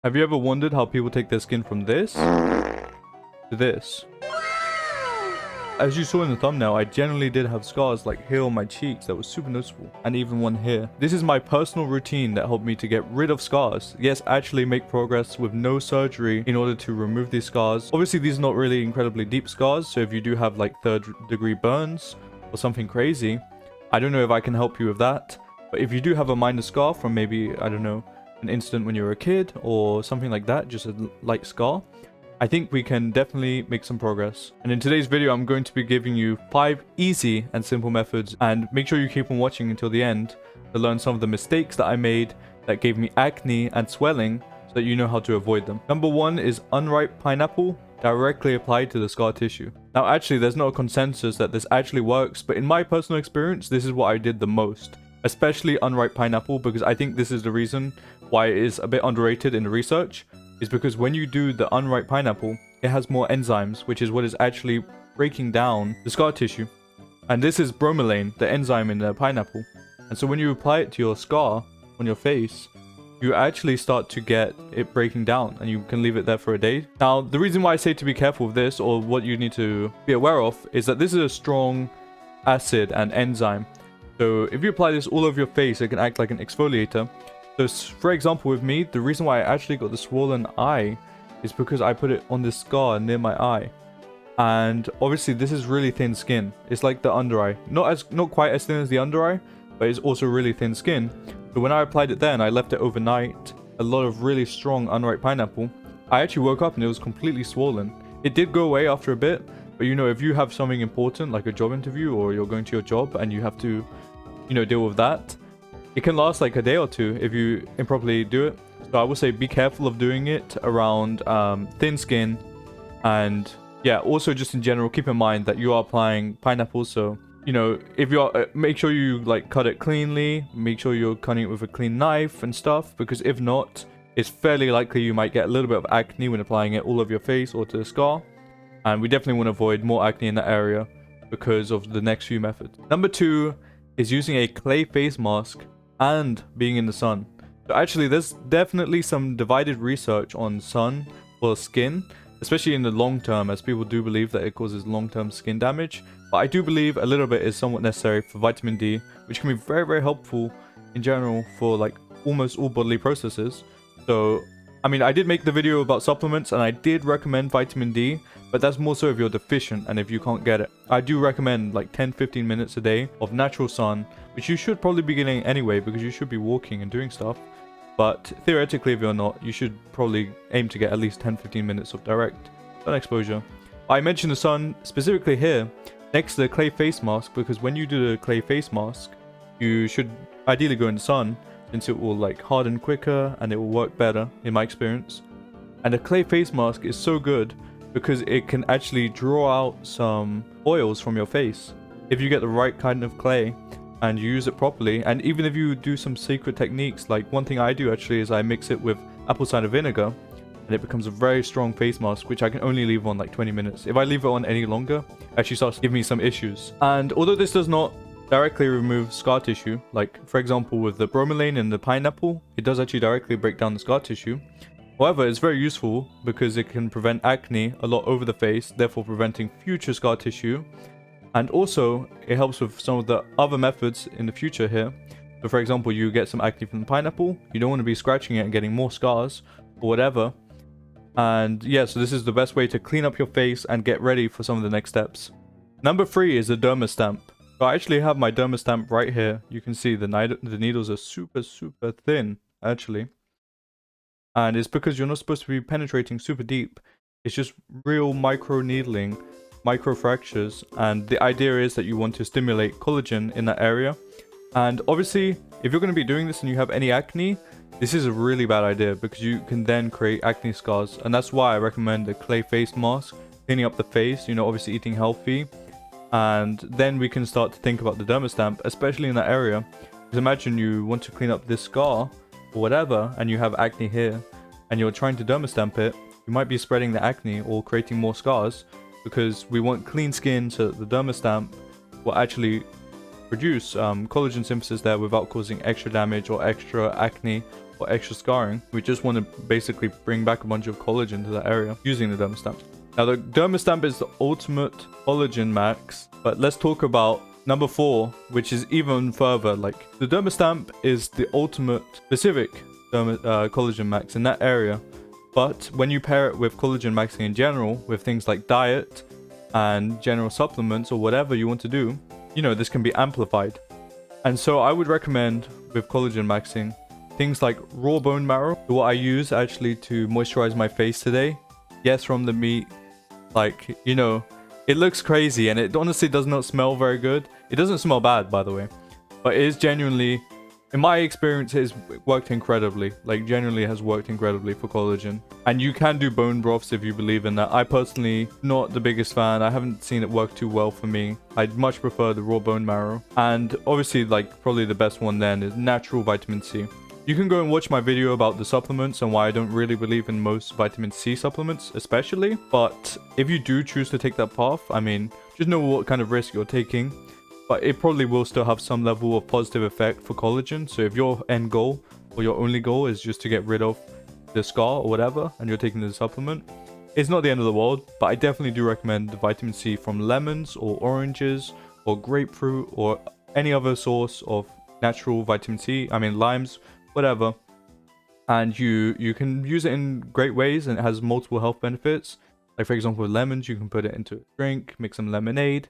Have you ever wondered how people take their skin from this to this? As you saw in the thumbnail, I generally did have scars like here on my cheeks that was super noticeable, and even one here. This is my personal routine that helped me to get rid of scars. Yes, actually make progress with no surgery in order to remove these scars. Obviously, these are not really incredibly deep scars, so if you do have like 3rd-degree burns or something crazy, I don't know if I can help you with that. But if you do have a minor scar from maybe, I don't know, an incident when you were a kid or something like that, just a light scar, I think we can definitely make some progress. And in today's video, I'm going to be giving you 5 easy and simple methods, and make sure you keep on watching until the end to learn some of the mistakes that I made that gave me acne and swelling so that you know how to avoid them. Number 1 is unripe pineapple directly applied to the scar tissue. Now actually there's not a consensus that this actually works, but in my personal experience, this is what I did the most. Especially unripe pineapple, because I think this is the reason why it is a bit underrated in the research, is because when you do the unripe pineapple, it has more enzymes, which is what is actually breaking down the scar tissue. And this is bromelain, the enzyme in the pineapple. And so when you apply it to your scar on your face, you actually start to get it breaking down, and you can leave it there for a day. Now, the reason why I say to be careful with this, or what you need to be aware of, is that this is a strong acid and enzyme. So if you apply this all over your face, it can act like an exfoliator. So for example, with me, the reason why I actually got the swollen eye is because I put it on this scar near my eye. And obviously this is really thin skin. It's like the under eye. Not quite as thin as the under eye, but it's also really thin skin. So when I applied it there and I left it overnight, a lot of really strong unripe pineapple, I actually woke up and it was completely swollen. It did go away after a bit, but you know, if you have something important like a job interview, or you're going to your job and you have to, you know, deal with that, it can last like a day or two if you improperly do it. So I would say be careful of doing it around thin skin. And yeah, also just in general, keep in mind that you are applying pineapple. So, you know, if you're make sure you like cut it cleanly, make sure you're cutting it with a clean knife and stuff, because if not, it's fairly likely you might get a little bit of acne when applying it all over your face or to the scar. And we definitely want to avoid more acne in that area because of the next few methods. Number 2 is using a clay face mask and being in the sun. So actually there's definitely some divided research on sun for skin, especially in the long term, as people do believe that it causes long-term skin damage. But I do believe a little bit is somewhat necessary for vitamin D, which can be very, very helpful in general for like almost all bodily processes. So I mean, I did make the video about supplements and I did recommend vitamin D, but that's more so if you're deficient and if you can't get it. I do recommend like 10-15 minutes a day of natural sun, which you should probably be getting anyway because you should be walking and doing stuff. But theoretically, if you're not, you should probably aim to get at least 10-15 minutes of direct sun exposure. I mentioned the sun specifically here next to the clay face mask, because when you do the clay face mask, you should ideally go in the sun, since it will like harden quicker and it will work better in my experience. And a clay face mask is so good because it can actually draw out some oils from your face if you get the right kind of clay and you use it properly. And even if you do some secret techniques, like one thing I do actually is I mix it with apple cider vinegar and it becomes a very strong face mask, which I can only leave on like 20 minutes. If I leave it on any longer, it actually starts to give me some issues. And although this does not directly remove scar tissue, like for example with the bromelain in the pineapple, it does actually directly break down the scar tissue. However, it's very useful because it can prevent acne a lot over the face, therefore preventing future scar tissue. And also it helps with some of the other methods in the future here. So for example, you get some acne from the pineapple, you don't want to be scratching it and getting more scars or whatever. And yeah, so this is the best way to clean up your face and get ready for some of the next steps. Number 3 is the derma stamp. So I actually have my derma stamp right here. You can see the needles are super thin actually, and it's because you're not supposed to be penetrating super deep. It's just real micro needling, micro fractures, and the idea is that you want to stimulate collagen in that area. And obviously if you're going to be doing this and you have any acne, this is a really bad idea because you can then create acne scars. And that's why I recommend the clay face mask, cleaning up the face, you know, obviously eating healthy. And then we can start to think about the derma stamp, especially in that area. Because imagine you want to clean up this scar or whatever, and you have acne here, and you're trying to derma stamp it, you might be spreading the acne or creating more scars, because we want clean skin so that the derma stamp will actually produce collagen synthesis there without causing extra damage or extra acne or extra scarring. We just want to basically bring back a bunch of collagen to that area using the derma stamp. Now the derma stamp is the ultimate collagen max, but let's talk about number 4, which is even further. Like the derma stamp is the ultimate specific collagen max in that area, but when you pair it with collagen maxing in general, with things like diet and general supplements or whatever you want to do, you know, this can be amplified. And so I would recommend with collagen maxing things like raw bone marrow, what I use actually to moisturize my face today. Yes, from the meat. Like, you know, it looks crazy and it honestly does not smell very good. It doesn't smell bad, by the way, but it is genuinely, in my experience, it's worked incredibly. Like, genuinely has worked incredibly for collagen. And you can do bone broths if you believe in that. I personally, not the biggest fan. I haven't seen it work too well for me. I'd much prefer the raw bone marrow. And obviously, like, probably the best one then is natural vitamin C. You can go and watch my video about the supplements and why I don't really believe in most vitamin C supplements, especially. But if you do choose to take that path, I mean, just know what kind of risk you're taking. But it probably will still have some level of positive effect for collagen. So if your end goal or your only goal is just to get rid of the scar or whatever, and you're taking the supplement, it's not the end of the world. But I definitely do recommend the vitamin C from lemons or oranges or grapefruit or any other source of natural vitamin C. I mean, limes, whatever. And you can use it in great ways, and it has multiple health benefits. Like, for example, with lemons, you can put it into a drink, make some lemonade.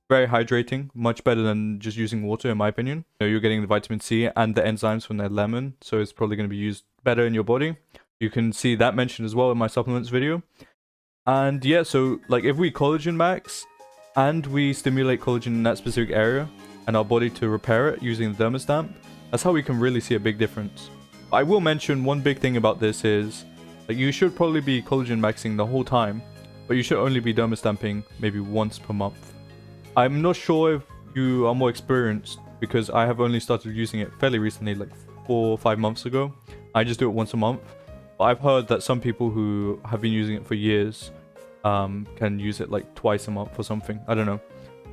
Very hydrating, much better than just using water, in my opinion. You know, you're getting the vitamin C and the enzymes from that lemon, so it's probably going to be used better in your body. You can see that mentioned as well in my supplements video. And yeah, so like if we collagen max and we stimulate collagen in that specific area and our body to repair it using the derma stamp, that's how we can really see a big difference. I will mention one big thing about this is like you should probably be collagen maxing the whole time, but you should only be derma stamping maybe once per month. I'm not sure if you are more experienced because I have only started using it fairly recently, like 4 or 5 months ago. I just do it once a month. But I've heard that some people who have been using it for years can use it like twice a month or something. I don't know.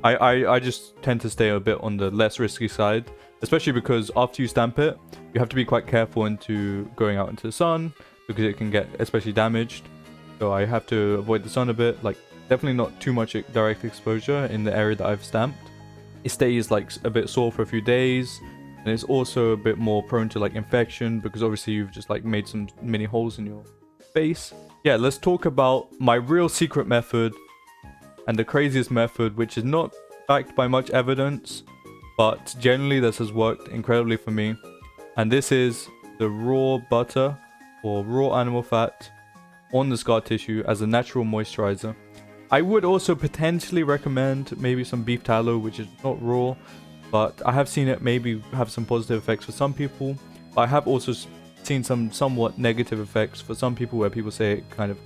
I just tend to stay a bit on the less risky side, especially because after you stamp it, you have to be quite careful into going out into the sun because it can get especially damaged. So I have to avoid the sun a bit, like definitely not too much direct exposure in the area that I've stamped. It stays like a bit sore for a few days, and it's also a bit more prone to like infection because obviously you've just like made some mini holes in your face. Yeah, let's talk about my real secret method and the craziest method, which is not backed by much evidence, but generally this has worked incredibly for me. And this is the raw butter or raw animal fat on the scar tissue as a natural moisturizer. I would also potentially recommend maybe some beef tallow, which is not raw, but I have seen it maybe have some positive effects for some people. I have also seen some somewhat negative effects for some people where people say it kind of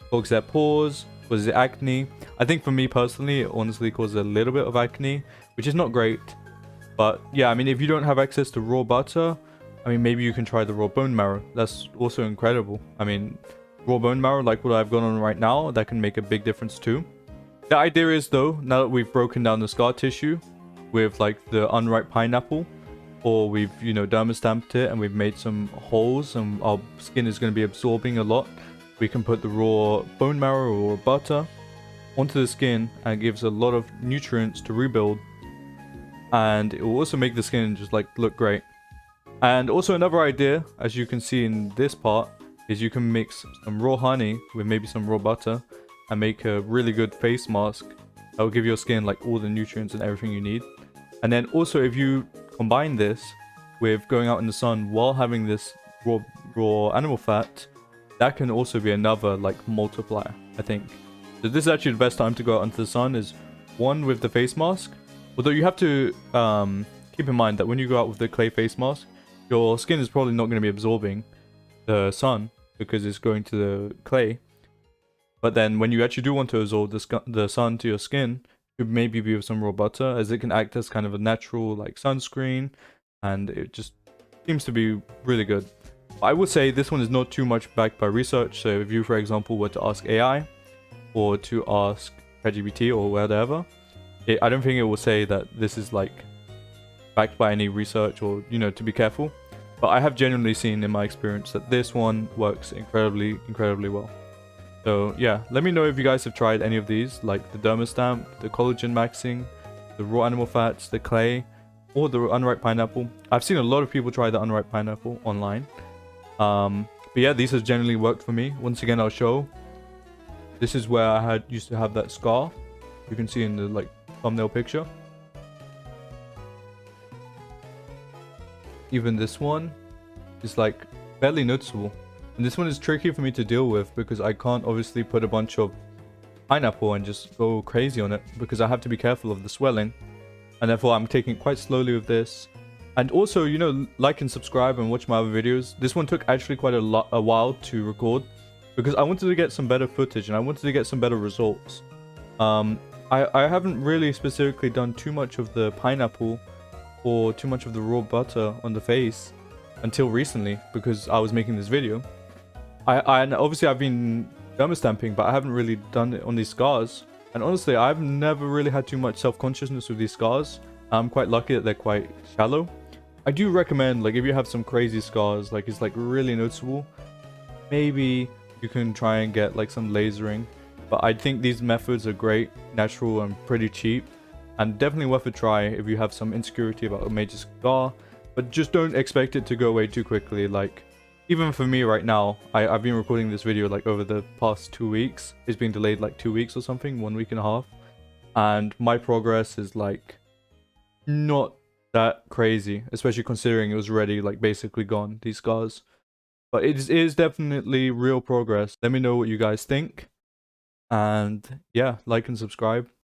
clogs their pores, causes acne. I think for me personally, it honestly causes a little bit of acne, which is not great. But yeah, I mean, if you don't have access to raw butter, I mean, maybe you can try the raw bone marrow. That's also incredible. I mean, raw bone marrow, like what I've got on right now, that can make a big difference too. The idea is though, now that we've broken down the scar tissue with like the unripe pineapple, or we've, you know, derma stamped it and we've made some holes and our skin is going to be absorbing a lot, we can put the raw bone marrow or butter onto the skin and it gives a lot of nutrients to rebuild, and it will also make the skin just like look great. And also another idea, as you can see in this part, is you can mix some raw honey with maybe some raw butter and make a really good face mask that will give your skin like all the nutrients and everything you need. And then also if you combine this with going out in the sun while having this raw animal fat, that can also be another like multiplier, I think. So this is actually the best time to go out into the sun, is one with the face mask. Although you have to keep in mind that when you go out with the clay face mask, your skin is probably not going to be absorbing the sun because it's going to the clay. But then when you actually do want to absorb the sun to your skin, you maybe be with some raw butter, as it can act as kind of a natural like sunscreen, and it just seems to be really good. I would say this one is not too much backed by research. So if you, for example, were to ask AI or to ask ChatGPT or whatever, I don't think it will say that this is like backed by any research, or, you know, to be careful. But I have genuinely seen in my experience that this one works incredibly well. So yeah, let me know if you guys have tried any of these, like the derma stamp, the collagen maxing, the raw animal fats, the clay, or the unripe pineapple. I've seen a lot of people try the unripe pineapple online. But yeah, these have generally worked for me. Once again, I'll show. This is where I used to have that scar. You can see in the like thumbnail picture. Even this one is like barely noticeable. And this one is tricky for me to deal with because I can't obviously put a bunch of pineapple and just go crazy on it because I have to be careful of the swelling. And therefore I'm taking it quite slowly with this. And also, you know, like and subscribe and watch my other videos. This one took actually quite a while to record because I wanted to get some better footage and I wanted to get some better results. I haven't really specifically done too much of the pineapple or too much of the raw butter on the face until recently because I was making this video. And obviously I've been derma stamping, but I haven't really done it on these scars. And honestly, I've never really had too much self-consciousness with these scars. I'm quite lucky that they're quite shallow. I do recommend, like, if you have some crazy scars, like it's like really noticeable, maybe you can try and get like some lasering. But I think these methods are great, natural, and pretty cheap. And definitely worth a try if you have some insecurity about a major scar. But just don't expect it to go away too quickly. Like, even for me right now, I've been recording this video like over the past 2 weeks. It's been delayed like 2 weeks or something, 1 week and a half. And my progress is like not that crazy, especially considering it was already like basically gone, these scars. But it is definitely real progress. Let me know what you guys think. And yeah, like and subscribe.